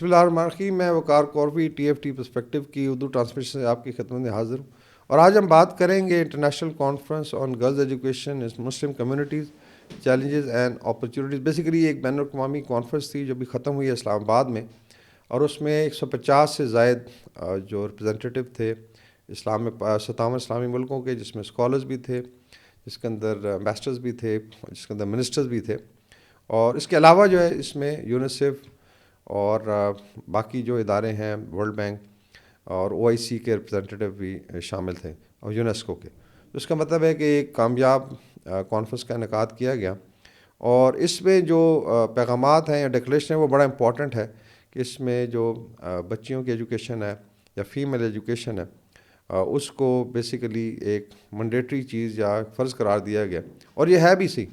بسم اللہ الرحمن الرحیم. میں وقار قوروی ٹی ایف ٹی پرسپیکٹو کی اردو ٹرانسمیشن سے آپ کی خدمت میں حاضر ہوں. اور آج ہم بات کریں گے international conference on girls education in Muslim communities challenges and opportunities. Basically ایک بین الاقوامی کانفرنس تھی جو بھی ختم ہوئی ہے اسلام آباد میں, اور اس میں 150 سے زائد جو ریپرزنٹیٹیو تھے اسلام میں 57 اسلامی ملکوں کے, جس میں اسکالرز بھی تھے, جس کے اندر امبیسڈرز بھی تھے, جس کے اندر منسٹرز بھی تھے, اور اس کے علاوہ جو ہے اس میں یونیسیف اور باقی جو ادارے ہیں ورلڈ بینک اور او آئی سی کے ریپرزنٹیٹیو بھی شامل تھے, اور یونیسکو کے. تو اس کا مطلب ہے کہ ایک کامیاب کانفرنس کا انعقاد کیا گیا, اور اس میں جو پیغامات ہیں یا ڈکلیریشن ہے وہ بڑا امپورٹنٹ ہے کہ اس میں جو بچیوں کی ایجوکیشن ہے یا فیمیل ایجوکیشن ہے اس کو بیسیکلی ایک منڈیٹری چیز یا فرض قرار دیا گیا. اور یہ ہے بھی صحیح.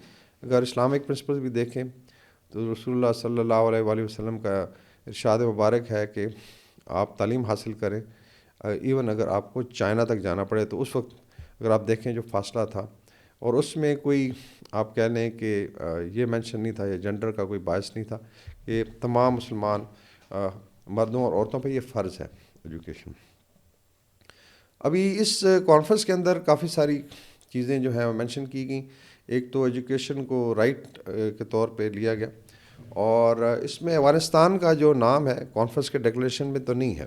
اگر اسلامک پرنسپل بھی دیکھیں تو رسول اللہ صلی اللہ علیہ وآلہ وسلم کا ارشاد مبارک ہے کہ آپ تعلیم حاصل کریں, ایون اگر آپ کو چائنا تک جانا پڑے. تو اس وقت اگر آپ دیکھیں جو فاصلہ تھا, اور اس میں کوئی آپ کہہ لیں کہ یہ مینشن نہیں تھا, یا جنڈر کا کوئی باعث نہیں تھا, کہ تمام مسلمان مردوں اور عورتوں پہ یہ فرض ہے ایجوکیشن. ابھی اس کانفرنس کے اندر کافی ساری چیزیں جو ہیں مینشن کی گئیں. ایک تو ایجوکیشن کو رائٹ کے طور پہ لیا گیا, اور اس میں افغانستان کا جو نام ہے کانفرنس کے ڈکلیریشن میں تو نہیں ہے,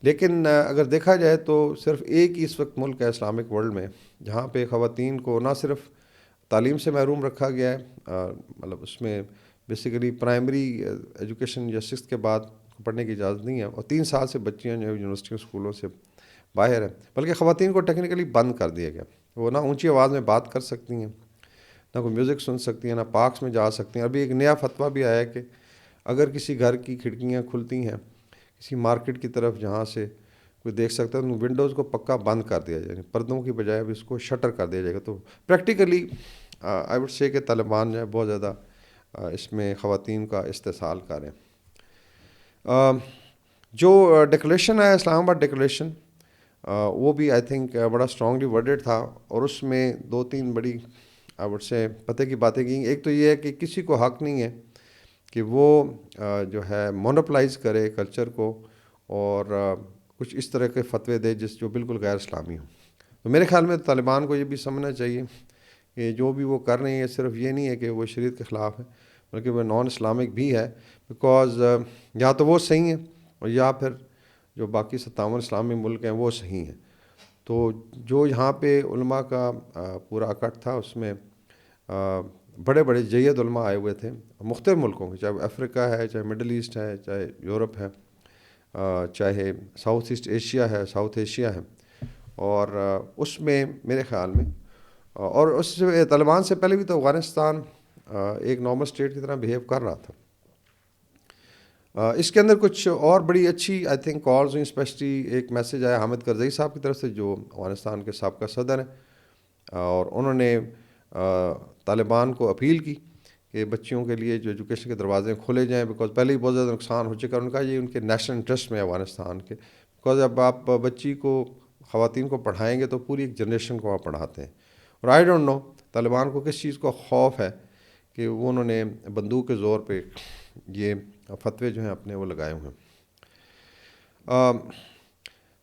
لیکن اگر دیکھا جائے تو صرف ایک ہی اس وقت ملک ہے اسلامک ورلڈ میں جہاں پہ خواتین کو نہ صرف تعلیم سے محروم رکھا گیا ہے, مطلب اس میں بیسیکلی پرائمری ایجوکیشن یا 6 کے بعد پڑھنے کی اجازت نہیں ہے, اور 3 سال سے بچیاں جو ہے یونیورسٹیوں اسکولوں سے باہر ہیں, بلکہ خواتین کو ٹیکنیکلی بند کر دیا گیا. وہ نہ اونچی آواز میں بات کر سکتی ہیں, نہ کوئی میوزک سن سکتی ہیں, نہ پارکس میں جا سکتی ہیں. ابھی ایک نیا فتویٰ بھی آیا ہے کہ اگر کسی گھر کی کھڑکیاں کھلتی ہیں کسی مارکیٹ کی طرف جہاں سے کوئی دیکھ سکتا ہے, تو ونڈوز کو پکا بند کر دیا جائے, پردوں کی بجائے اب اس کو شٹر کر دیا جائے گا. تو پریکٹیکلی آئی وڈ سے کہ طالبان جو ہے بہت زیادہ اس میں خواتین کا استحصال کر رہے ہیں. جو ڈکلیریشن ہے اسلام آباد ڈکلیریشن, وہ بھی آئی تھنک بڑا اسٹرانگلی ورڈڈ تھا, اور اس میں 2-3 بڑی آئی وڈ سے پتہ کی باتیں کی. ایک تو یہ ہے کہ کسی کو حق نہیں ہے کہ وہ جو ہے مونوپلائز کرے کلچر کو, اور کچھ اس طرح کے فتوے دے جو بالکل غیر اسلامی ہوں. تو میرے خیال میں طالبان کو یہ بھی سمجھنا چاہیے کہ جو بھی وہ کر رہے ہیں صرف یہ نہیں ہے کہ وہ شریعت کے خلاف ہے, بلکہ وہ نان اسلامک بھی ہے. بیکاز یا تو وہ صحیح ہیں, اور یا پھر جو باقی 57 اسلامی ملک ہیں وہ صحیح ہیں. تو جو یہاں پہ علماء کا پورا اکٹ تھا, اس میں بڑے بڑے جید علماء آئے ہوئے تھے مختلف ملکوں کے, چاہے افریقہ ہے, چاہے مڈل ایسٹ ہے, چاہے یورپ ہے, چاہے ساؤتھ ایسٹ ایشیا ہے, ساؤتھ ایشیا ہے. اور اس میں میرے خیال میں, اور اس طالبان سے پہلے بھی تو افغانستان ایک نارمل اسٹیٹ کی طرح بیہیو کر رہا تھا. اس کے اندر کچھ اور بڑی اچھی آئی تھنک کالز ہوئیں. اسپیشلی ایک میسیج آیا حامد کرزئی صاحب کی طرف سے جو افغانستان کے سابقہ صدر ہیں, اور انہوں نے طالبان کو اپیل کی کہ بچیوں کے لیے جو ایجوکیشن کے دروازے کھولے جائیں, بیکاز پہلے ہی بہت زیادہ نقصان ہو چکا. ان کا یہ ان کے نیشنل انٹرسٹ میں ہے افغانستان کے, بیکاز اب آپ بچی کو خواتین کو پڑھائیں گے تو پوری ایک جنریشن کو آپ پڑھاتے ہیں. اور آئی ڈونٹ نو طالبان کو کس چیز کا خوف ہے کہ وہ انہوں نے بندوق کے زور پہ یہ فتوے جو ہیں اپنے وہ لگائے ہوئے ہیں.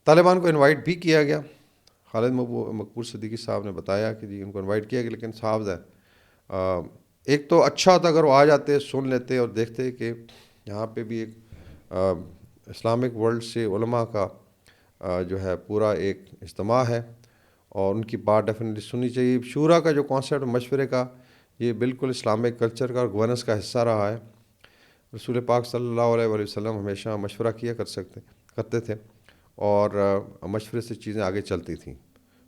طالبان کو انوائٹ بھی کیا گیا. خالد مقبول صدیقی صاحب نے بتایا کہ جی ان کو انوائٹ کیا گیا, لیکن صاحب ہے ایک تو اچھا ہوتا اگر وہ آ جاتے, سن لیتے اور دیکھتے کہ یہاں پہ بھی ایک اسلامک ورلڈ سے علماء کا جو ہے پورا ایک اجتماع ہے, اور ان کی بات ڈیفینیٹلی سننی چاہیے. شورا کا جو کانسیپٹ مشورے کا, یہ بالکل اسلامک کلچر کا اور گورننس کا حصہ رہا ہے. رسول پاک صلی اللہ علیہ وآلہ وسلم ہمیشہ مشورہ کیا کرتے تھے, اور مشورے سے چیزیں آگے چلتی تھیں.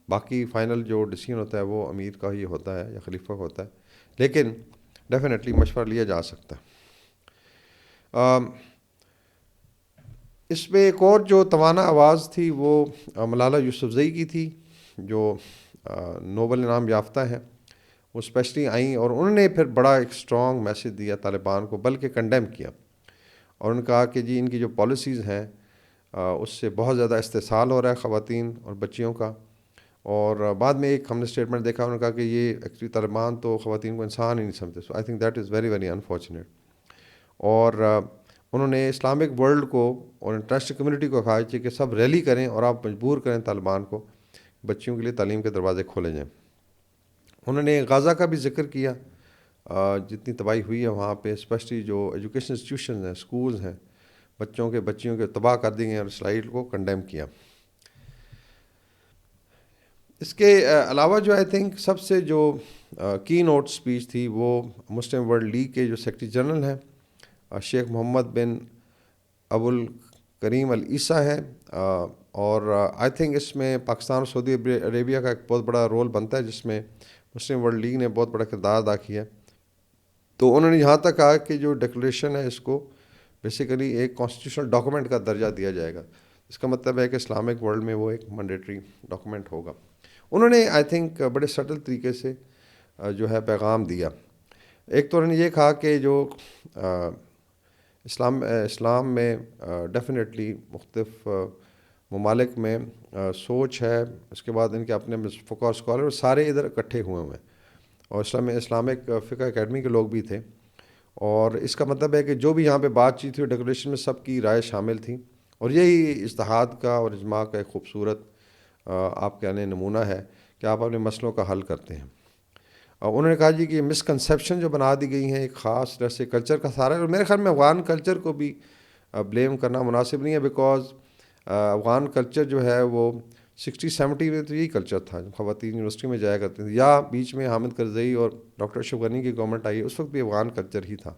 باقی فائنل جو ڈیسیژن ہوتا ہے وہ امیر کا ہی ہوتا ہے یا خلیفہ کا ہوتا ہے, لیکن ڈیفینیٹلی مشورہ لیا جا سکتا ہے. اس میں ایک اور جو توانا آواز تھی وہ ملالہ یوسفزئی کی تھی, جو نوبل انعام یافتہ ہیں. وہ اسپیشلی آئیں, اور انہوں نے پھر بڑا ایک اسٹرانگ میسیج دیا طالبان کو, بلکہ کنڈیم کیا, اور انہوں نے کہا کہ جی ان کی جو پالیسیز ہیں اس سے بہت زیادہ استحصال ہو رہا ہے خواتین اور بچیوں کا. اور بعد میں ایک ہم نے اسٹیٹمنٹ دیکھا, انہوں نے کہا کہ یہ ایکچولی طالبان تو خواتین کو انسان ہی نہیں سمجھتے. So I think that is very very unfortunate. اور انہوں نے اسلامک ورلڈ کو اور انٹرنیشنل کمیونٹی کو کہا کہ سب ریلی کریں اور آپ مجبور کریں طالبان کو بچیوں کے لیے تعلیم کے دروازے کھولے جائیں. انہوں نے غزہ کا بھی ذکر کیا، جتنی تباہی ہوئی ہے وہاں پہ، اسپیشلی جو ایجوکیشن انسٹیٹیوشنز ہیں، اسکولز ہیں، بچیوں کے تباہ کر دی گئے، اور اسرائیل کو کنڈیم کیا. اس کے علاوہ جو آئی تھنک سب سے جو کی نوٹ اسپیچ تھی وہ مسلم ورلڈ لیگ کے جو سیکرٹری جنرل ہیں شیخ محمد بن ابو الکریم العیسیٰ ہیں، اور آئی تھنک اس میں پاکستان اور سعودی عربیہ کا ایک بہت بڑا رول بنتا ہے، جس میں مسلم ورلڈ لیگ نے بہت بڑا کردار ادا کیا. تو انہوں نے یہاں تک کہا کہ جو ڈکلیریشن ہے اس کو بیسیکلی ایک کانسٹیٹیوشنل ڈاکومنٹ کا درجہ دیا جائے گا. اس کا مطلب ہے کہ اسلامک ورلڈ میں وہ ایک مینڈیٹری ڈاکومنٹ ہوگا. انہوں نے آئی تھنک بڑے سٹل طریقے سے جو ہے پیغام دیا. ایک تو انہوں نے یہ کہا کہ جو اسلام میں ڈیفینیٹلی مختلف ممالک میں سوچ ہے، اس کے بعد ان کے اپنے فقہ اور اسکالر سارے ادھر اکٹھے ہوئے ہیں، اور اسلامک فقہ اکیڈمی کے لوگ بھی تھے. اور اس کا مطلب ہے کہ جو بھی یہاں پہ بات چیت ہوئی ڈکلیریشن میں سب کی رائے شامل تھیں، اور یہی اتحاد کا اور اجماع کا ایک خوبصورت آپ کہنے نمونہ ہے کہ آپ اپنے مسئلوں کا حل کرتے ہیں. انہوں نے کہا جی کہ مسکنسیپشن جو بنا دی گئی ہیں ایک خاص طرح سے کلچر کا سارا، اور میرے خیال میں افغان کلچر کو بھی بلیم کرنا مناسب نہیں ہے، بیکاز افغان کلچر جو ہے وہ 60-70 میں تو یہی کلچر تھا جب خواتین یونیورسٹی میں جایا کرتے تھے، یا بیچ میں حامد کرزئی اور ڈاکٹر اشرف غنی کی گورنمنٹ آئی اس وقت بھی افغان کلچر ہی تھا.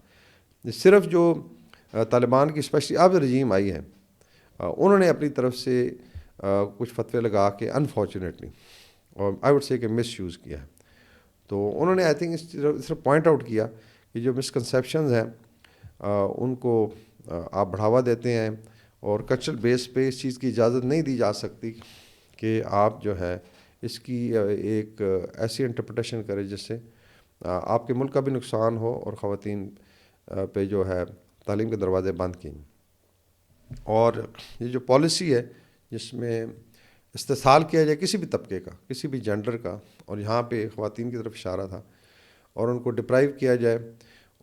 صرف جو طالبان کی اسپیشلی اب رجیم آئی ہے انہوں نے اپنی طرف سے کچھ فتوے لگا کے انفارچونیٹلی اور آئی وڈ سے کہ مس یوز کیا ہے. تو انہوں نے آئی تھنک اس طرح پوائنٹ آؤٹ کیا کہ جو مسکنسیپشنز ہیں ان کو آپ بڑھاوا دیتے ہیں، اور کلچرل بیس پہ اس چیز کی اجازت نہیں دی جا سکتی کہ آپ جو ہے اس کی ایک ایسی انٹرپریٹیشن کریں جس سے آپ کے ملک کا بھی نقصان ہو اور خواتین پہ جو ہے تعلیم کے دروازے بند کیں. اور یہ جو پالیسی ہے جس میں استحصال کیا جائے کسی بھی طبقے کا، کسی بھی جینڈر کا، اور یہاں پہ خواتین کی طرف اشارہ تھا، اور ان کو ڈپرائیو کیا جائے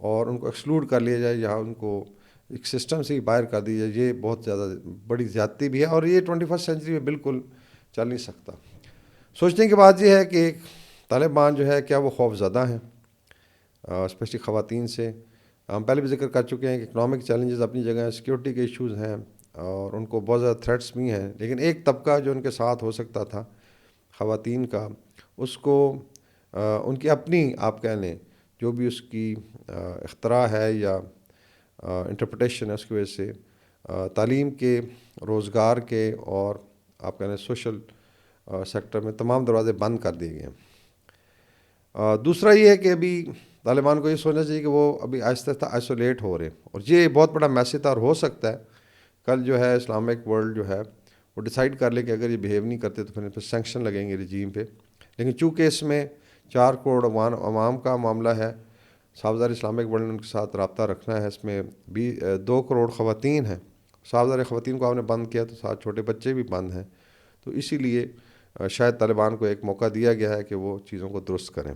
اور ان کو ایکسکلوڈ کر لیا جائے، یہاں ان کو ایک سسٹم سے ہی باہر کر دی جائے، یہ بہت زیادہ بڑی زیادتی بھی ہے، اور یہ 21 سینچری میں بالکل چل نہیں سکتا. سوچنے کی بات یہ ہے کہ طالبان جو ہے کیا وہ خوف زدہ ہیں اسپیشلی خواتین سے. ہم پہلے بھی ذکر کر چکے ہیں کہ اکنامک چیلنجز اپنی جگہ ہیں، سیکورٹی کے ایشوز ہیں، اور ان کو بہت زیادہ تھریٹس بھی ہیں، لیکن ایک طبقہ جو ان کے ساتھ ہو سکتا تھا خواتین کا، اس کو ان کی اپنی آپ کہہ لیں جو بھی اس کی اختراع ہے یا انٹرپریٹیشن ہے، اس کی وجہ سے تعلیم کے، روزگار کے، اور آپ کہہ لیں سوشل سیکٹر میں تمام دروازے بند کر دیے گئے ہیں. دوسرا یہ ہے کہ ابھی طالبان کو یہ سوچنا چاہیے کہ وہ ابھی آہستہ آہستہ آئسولیٹ ہو رہے ہیں، اور یہ بہت بڑا میسیج تھا، اور ہو سکتا ہے کل جو ہے اسلامک ورلڈ جو ہے وہ ڈیسائیڈ کر لے کہ اگر یہ بیہیو نہیں کرتے تو پھر سینکشن لگیں گے رجیم پہ. لیکن چونکہ اس میں 4 کروڑ عوام کا معاملہ ہے، صاحبزار اسلامک ورلڈ نے ان کے ساتھ رابطہ رکھنا ہے، اس میں بھی 2 کروڑ خواتین ہیں. صاحبزار خواتین کو آپ نے بند کیا تو ساتھ چھوٹے بچے بھی بند ہیں، تو اسی لیے شاید طالبان کو ایک موقع دیا گیا ہے کہ وہ چیزوں کو درست کریں.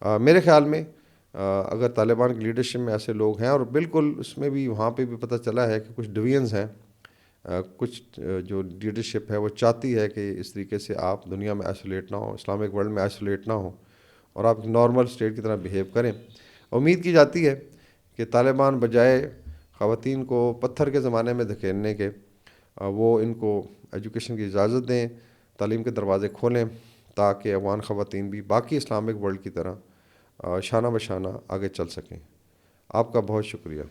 میرے خیال میں اگر طالبان کی لیڈرشپ میں ایسے لوگ ہیں، اور بالکل اس میں بھی وہاں پہ بھی پتہ چلا ہے کہ کچھ ڈویژنز ہیں، کچھ جو لیڈرشپ ہے وہ چاہتی ہے کہ اس طریقے سے آپ دنیا میں آئسولیٹ نہ ہوں، اسلامک ورلڈ میں آئسولیٹ نہ ہوں، اور آپ نارمل اسٹیٹ کی طرح بیہیو کریں. امید کی جاتی ہے کہ طالبان بجائے خواتین کو پتھر کے زمانے میں دھکیلنے کے وہ ان کو ایجوکیشن کی اجازت دیں، تعلیم کے دروازے کھولیں، تاکہ افغان خواتین بھی باقی اسلامک ورلڈ کی طرح شانہ بشانہ آگے چل سکیں. آپ کا بہت شکریہ.